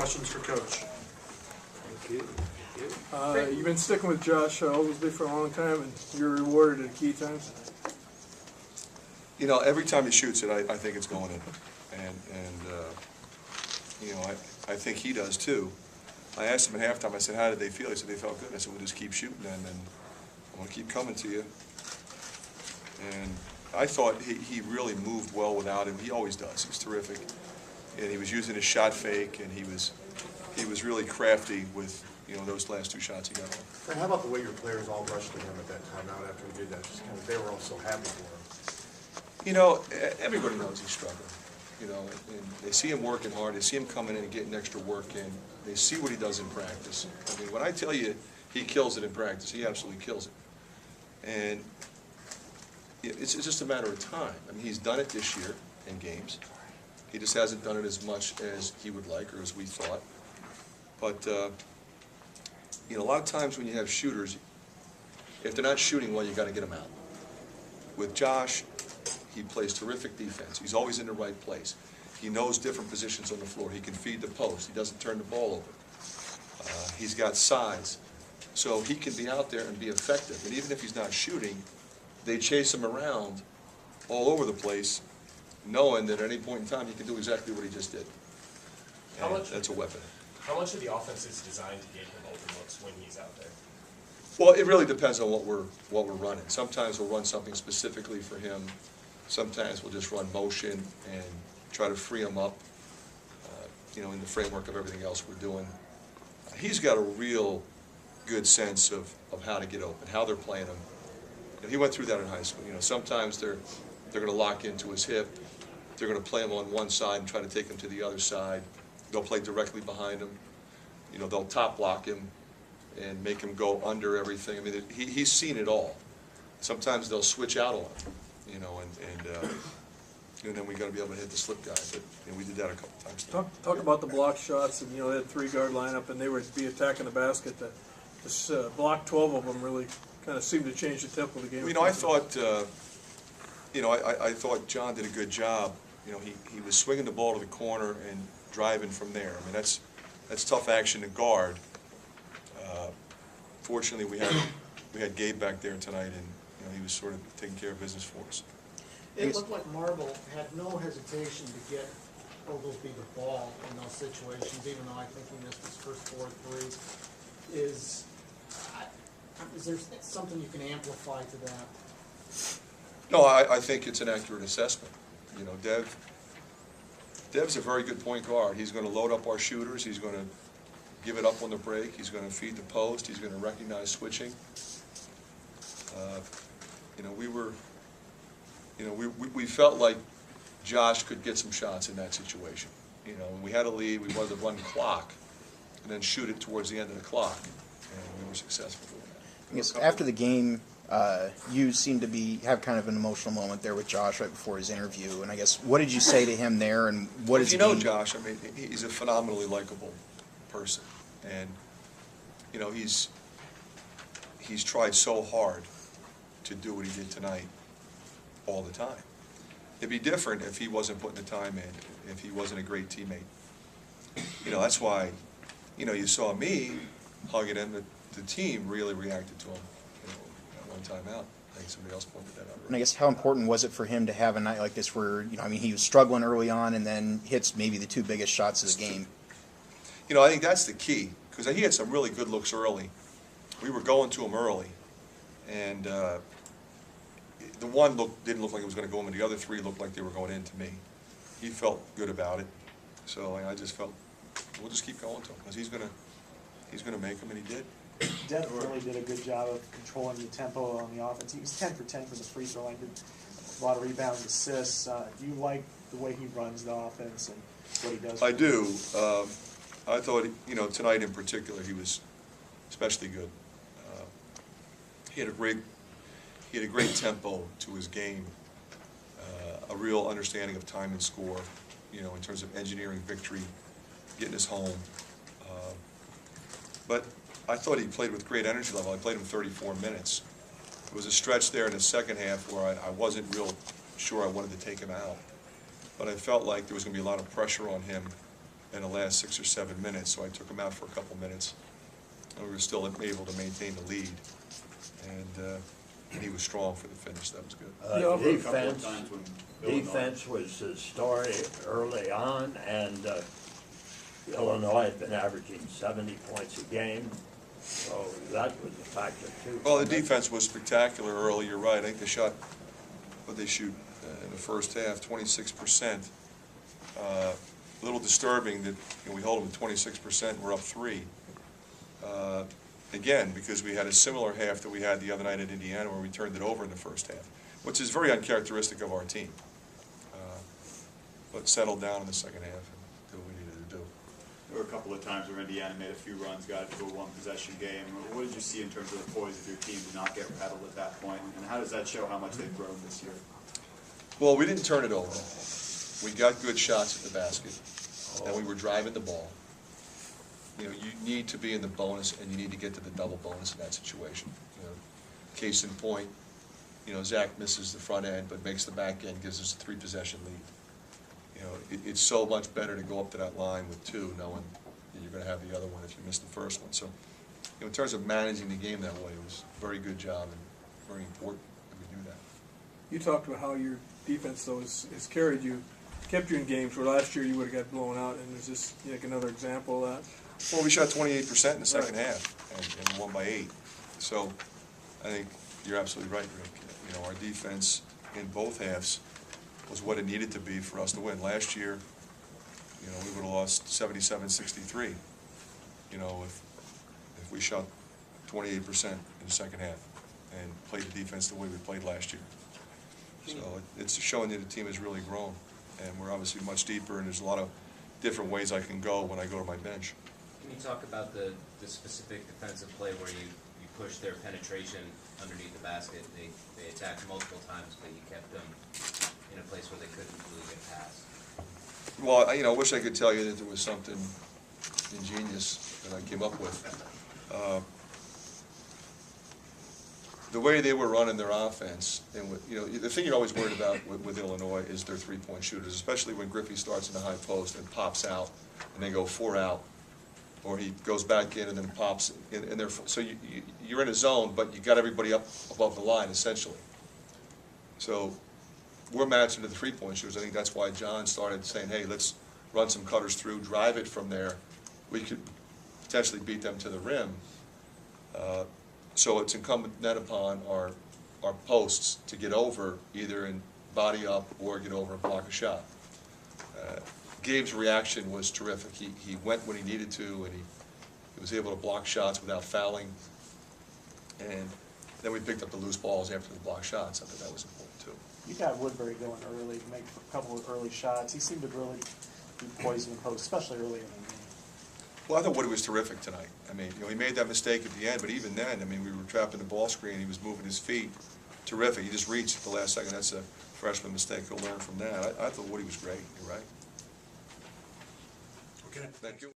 questions for Coach? Thank you. Thank you. You've been sticking with Josh Oglesby for a long time, and you're rewarded at key times. You know, every time he shoots it, I think it's going in. And you know, I think he does too. I asked him at halftime, I said, how did they feel? He said, they felt good. I said, we'll just keep shooting then, and I'm going to keep coming to you. And I thought he really moved well without him. He always does. He's terrific. And he was using his shot fake, and he was really crafty with, you know, those last two shots he got on. Fran, how about the way your players all rushed to him at that timeout after he did that? Just kind of, they were all so happy for him. You know, everybody knows he's struggling. You know, and they see him working hard. They see him coming in and getting extra work in. They see what he does in practice. I mean, when I tell you he kills it in practice, he absolutely kills it. And it's just a matter of time. I mean, he's done it this year in games. He just hasn't done it as much as he would like or as we thought. But, you know, a lot of times when you have shooters, if they're not shooting well, you got to get them out. With Josh, he plays terrific defense. He's always in the right place. He knows different positions on the floor. He can feed the post. He doesn't turn the ball over. He's got size. So he can be out there and be effective. And even if he's not shooting, they chase him around all over the place, knowing that at any point in time he can do exactly what he just did. And that's a weapon. How much of the offense is designed to get him open looks when he's out there? Well, it really depends on what we're running. Sometimes we'll run something specifically for him. Sometimes we'll just run motion and try to free him up, you know, in the framework of everything else we're doing. He's got a real good sense of how to get open, how they're playing him. You know, he went through that in high school. You know, sometimes they're going to lock into his hip. They're going to play him on one side and try to take him to the other side. They'll play directly behind him. You know, they'll top block him and make him go under everything. I mean, he's seen it all. Sometimes they'll switch out on him, you know, and then we got to be able to hit the slip guy. But you know, we did that a couple times. Talk about the block shots, and you know, they had 3-guard lineup, and they would be attacking the basket. This block 12 of them really kind of seemed to change the tempo of the game. You know, I thought, you know, I thought John did a good job. You know, he was swinging the ball to the corner and driving from there. I mean, that's tough action to guard. Fortunately, we had Gabe back there tonight, and you know, he was sort of taking care of business for us. It looked like Marble had no hesitation to get Oglesby the ball in those situations, even though I think he missed his first 4 threes. Is there something you can amplify to that? No, I think it's an accurate assessment. You know, Dev's a very good point guard. He's going to load up our shooters. He's going to give it up on the break. He's going to feed the post. He's going to recognize switching. You know, we felt like Josh could get some shots in that situation. You know, when we had a lead, we wanted to run the clock and then shoot it towards the end of the clock, and we were successful doing that. I guess after the game, you seemed to have kind of an emotional moment there with Josh right before his interview, and I guess what did you say to him there, and what is you know Josh? I mean, he's a phenomenally likable person, and you know he's tried so hard to do what he did tonight all the time. It'd be different if he wasn't putting the time in, if he wasn't a great teammate. You know, that's why, you know, you saw me hugging him. The team really reacted to him, you know, at one time out. I think somebody else pointed that out. And I guess how important was it for him to have a night like this where, you know, I mean, he was struggling early on and then hits maybe the 2 biggest shots of the game? You know, I think that's the key, because he had some really good looks early. We were going to him early, and the one didn't look like it was going to go in, and the other 3 looked like they were going into me. He felt good about it, so I just felt we'll just keep going to him, because he's going to make them, and he did. Dev really did a good job of controlling the tempo on the offense. He was 10 for 10 from the free throw line, did a lot of rebounds, assists. Do you like the way he runs the offense and what he does? I do. I thought, you know, tonight in particular, he was especially good. He had a great tempo to his game, a real understanding of time and score, you know, in terms of engineering victory, getting us home. But I thought he played with great energy level. I played him 34 minutes. There was a stretch there in the second half where I wasn't real sure I wanted to take him out. But I felt like there was going to be a lot of pressure on him in the last 6 or 7 minutes, so I took him out for a couple minutes. And we were still able to maintain the lead. And he was strong for the finish. That was good. Defense was the story early on, and Illinois had been averaging 70 points a game, so that was a factor too. Well, the defense was spectacular early, you're right. I think they shot, what they shoot in the first half, 26%. A little disturbing that we hold them at 26%, we're up 3. Again, because we had a similar half that we had the other night at Indiana where we turned it over in the first half, which is very uncharacteristic of our team. But settled down in the second half and did what we needed to do. There were a couple of times where Indiana made a few runs, got to a one-possession game. What did you see in terms of the poise of your team to not get rattled at that point? And how does that show how much they've grown this year? Well, we didn't turn it over. We got good shots at the basket, and we were driving the ball. You know, you need to be in the bonus, and you need to get to the double bonus in that situation. You know, case in point, you know, Zach misses the front end, but makes the back end, gives us a 3-possession lead. You know, it's so much better to go up to that line with 2, knowing that you're going to have the other one if you miss the first one. So, you know, in terms of managing the game that way, it was a very good job and very important that we do that. You talked about how your defense, though, has carried you, kept you in games where last year you would have got blown out, and is this like another example of that? Well, we shot 28% in the second half and won by 8. So I think you're absolutely right, Rick. You know, our defense in both halves was what it needed to be for us to win. Last year, you know, we would have lost 77-63, you know, if we shot 28% in the second half and played the defense the way we played last year. So it's showing that the team has really grown, and we're obviously much deeper, and there's a lot of different ways I can go when I go to my bench. Can you talk about the specific defensive play where you pushed their penetration underneath the basket? They attacked multiple times, but you kept them in a place where they couldn't really get past. Well, I wish I could tell you that there was something ingenious that I came up with. The way they were running their offense, and the thing you're always worried about with Illinois is their 3-point shooters, especially when Griffey starts in the high post and pops out, and they go 4 out, or he goes back in and then pops in there. So you're in a zone, but you got everybody up above the line essentially. So we're matching to the 3-point shooters. I think that's why John started saying, "Hey, let's run some cutters through, drive it from there. We could potentially beat them to the rim." So it's incumbent then upon our posts to get over, either in body up or get over and block a shot. Gabe's reaction was terrific. He went when he needed to, and he was able to block shots without fouling. And then we picked up the loose balls after the block shots. I thought that was important too. You got Woodbury going early, make a couple of early shots. He seemed to really be poised in the post, especially early in the game. Well, I thought Woody was terrific tonight. I mean, he made that mistake at the end, but even then, I mean, we were trapped in the ball screen. He was moving his feet. Terrific. He just reached at the last second. That's a freshman mistake. He'll learn from that. I thought Woody was great. You're right. Okay. Thank you.